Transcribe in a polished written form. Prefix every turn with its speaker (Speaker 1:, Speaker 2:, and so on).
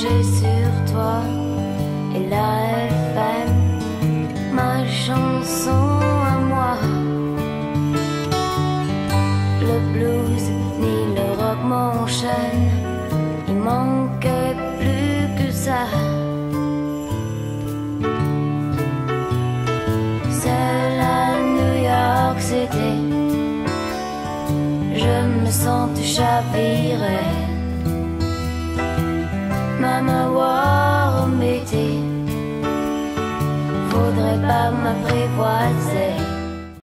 Speaker 1: branché sur toi et la FM, ma chanson à moi. Le blues ni le rock m'enchaîne, il manquait plus que ça. Seul à New York City, je me sens chavirer. Maman war métier, faudrait pas m'apprivoiser.